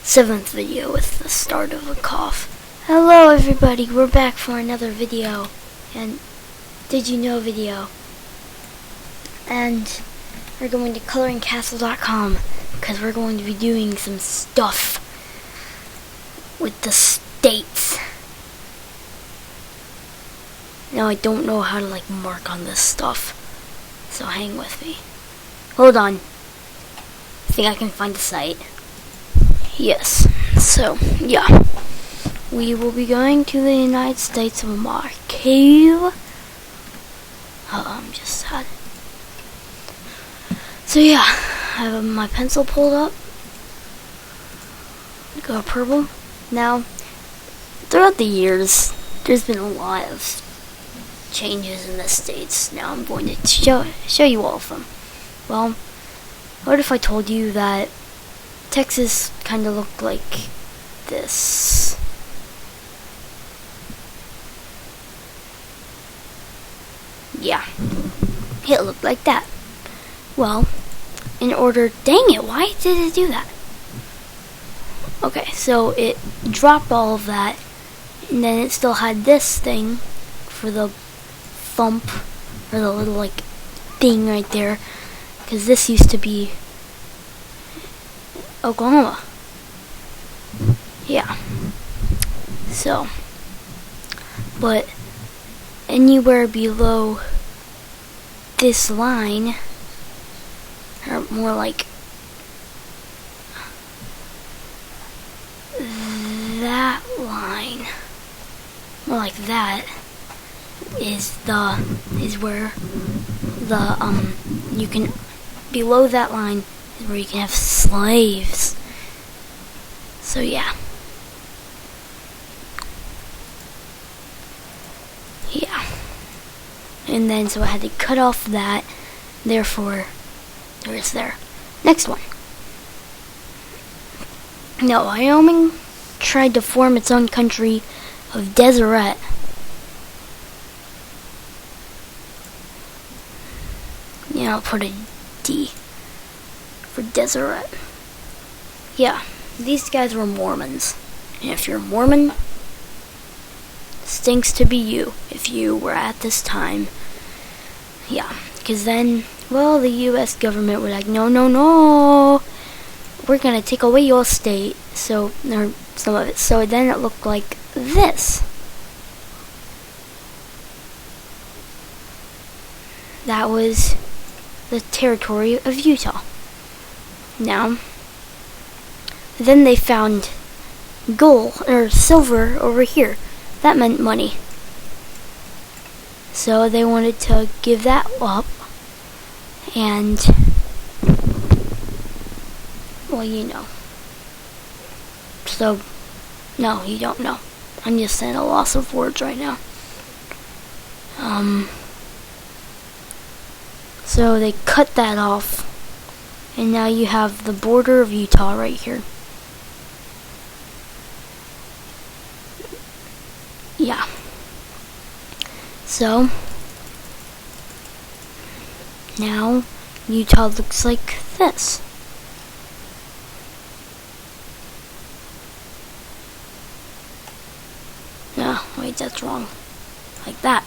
7th video with the start of a cough. Hello everybody, we're back for another video, and did you know video. And we're going to coloringcastle.com because we're going to be doing some stuff with the states. Now I don't know how to mark on this stuff, so hang with me. Hold on. I think I can find the site. Yes, so, yeah. We will be going to the United States of America. I'm just sad. So, yeah. I have my pencil pulled up. Go purple. Now, throughout the years, there's been a lot of changes in the states. Now I'm going to show you all of them. Well, what if I told you that Texas kind of looked like this? Yeah, it looked like that. Well, dang it, why did it do that? Okay, so it dropped all of that, and then it still had this thing for the thump, or the little thing right there, because this used to be Oklahoma. Yeah. So, but anywhere below this line, or more like that line, more like that, is where the you can, below that line is where you can have slaves. So yeah. And then so I had to cut off that, therefore there is there. Next one. Now Wyoming tried to form its own country of Deseret. Yeah, I'll put a D for Deseret. Yeah, these guys were Mormons. And if you're a Mormon, stinks to be you if you were at this time. Yeah, because then, well, the U.S. government were like, no, we're going to take away your state, or some of it. So then it looked like this. That was the territory of Utah. Now, then they found gold, or silver, over here. That meant money. So they wanted to give that up, and, well, you know. So, no, you don't know. I'm just saying a loss of words right now. So they cut that off, and now you have the border of Utah right here. Yeah. So, now Utah looks like this. No, wait, that's wrong. Like that.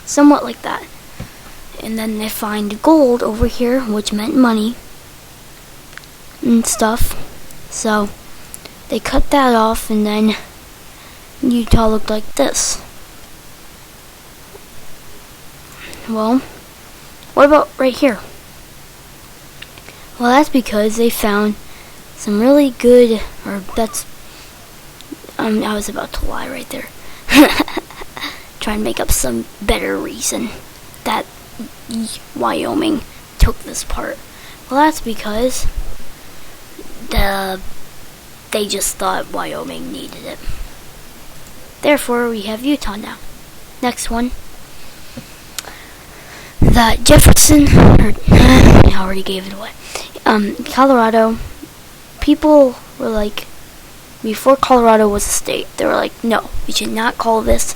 Somewhat like that. And then they find gold over here, which meant money and stuff. So they cut that off, and then Utah looked like this. Well, what about right here? Well, that's because they found some really good, I was about to lie right there. Try and make up some better reason that Wyoming took this part. Well, that's because they just thought Wyoming needed it. Therefore, we have Utah now. Next one. That Jefferson, I already gave it away. Colorado, people were like, before Colorado was a state, they were like, no, we should not call this,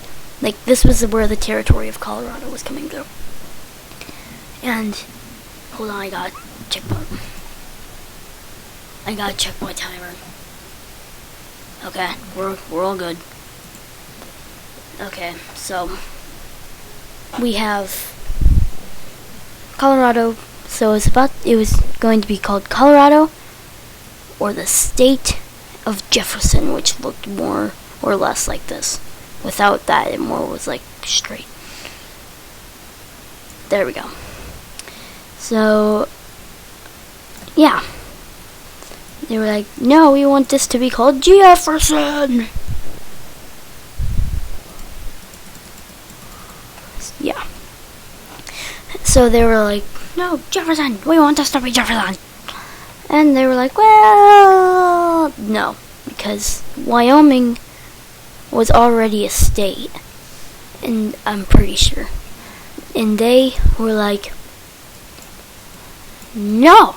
this was where the territory of Colorado was coming through. And hold on, I gotta check my timer. Okay, we're all good. Okay, so we have Colorado. So it was going to be called Colorado or the state of Jefferson, which looked more or less like this. Without that, it more was like straight. There we go. So, yeah. They were like, no, we want this to be called Jefferson. Yeah. So they were like, no, Jefferson, we want this to be Jefferson. And they were like, well, no, because Wyoming was already a state, and I'm pretty sure. And they were like, no.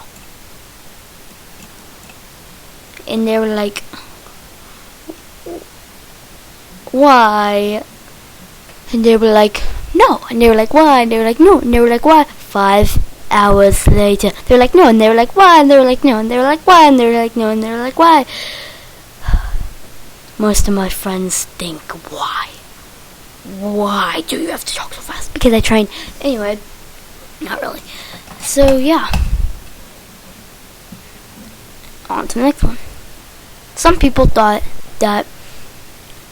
And they were like, why? And they were like, no. And they were like, why? And they were like, no. And they were like, why? 5 hours later, they were like, no. And they were like, why? And they were like, no. And they were like, why? And they were like, no. And they were like, why? Most of my friends think, why? Why do you have to talk so fast? Because I train. Anyway, not really. So, yeah. On to the next one. Some people thought that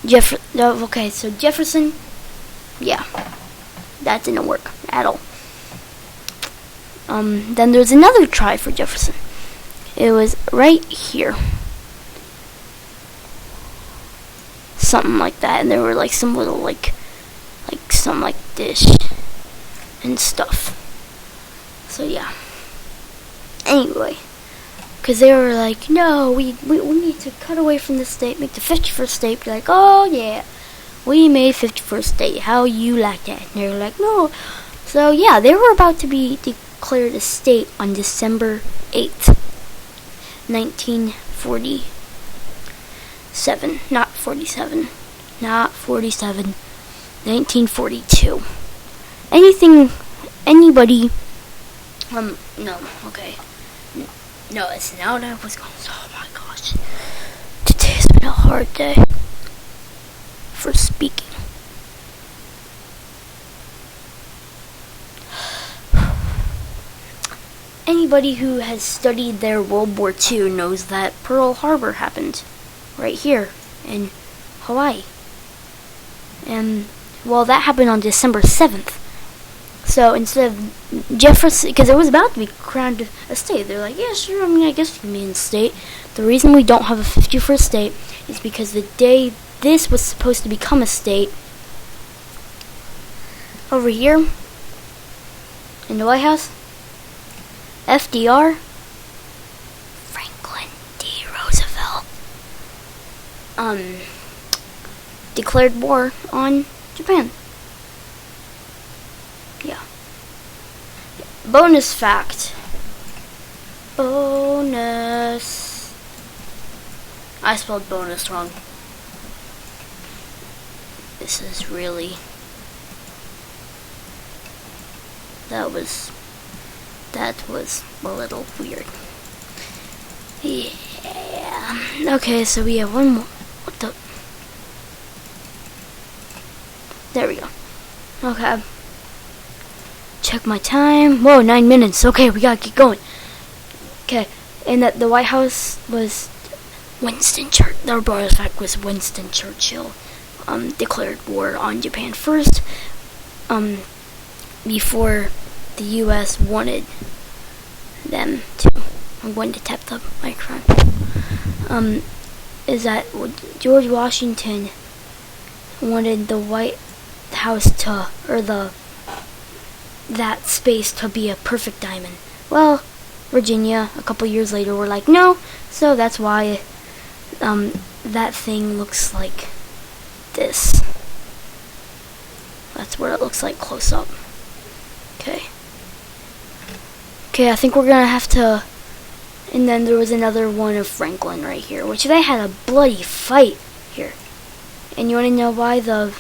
so Jefferson, yeah, that didn't work at all. Then there's another try for Jefferson. It was right here. Something like that, and there were like some little like something like this and stuff. So yeah. Anyway, because they were like, no, we need to cut away from the state, make the 51st state. Be like, oh yeah, we made 51st state. How you like that? And they were like, no. So yeah, they were about to be declared a state on December 8th, 1947. Not 47. 1942. Anybody, no, okay. No, it's now that I was going, oh my gosh. Today's been a hard day for speaking. Anybody who has studied their World War II knows that Pearl Harbor happened right here in Hawaii. And, well, that happened on December 7th. So instead of Jefferson, because it was about to be crowned a state, they're like, yeah, sure, I guess you can be in a state. The reason we don't have a 51st state is because the day this was supposed to become a state, over here, in the White House, FDR, Franklin D. Roosevelt, declared war on Japan. Yeah. Bonus fact. Bonus. I spelled bonus wrong. This is really... That was a little weird. Yeah. Okay, so we have one more. What the? There we go. Okay. Check my time. Whoa, 9 minutes. Okay, we gotta keep going. Okay, and that the White House was Winston Churchill. Their bonus fact was Winston Churchill declared war on Japan first. Before the U.S. wanted them to. I'm going to tap the microphone. Is that George Washington wanted the White House to, or that space to be a perfect diamond. Well, Virginia, a couple years later, were like, no. So that's why that thing looks like this. That's what it looks like close up. Okay. Okay, I think we're gonna have to... And then there was another one of Franklin right here, which they had a bloody fight here. And you wanna know why the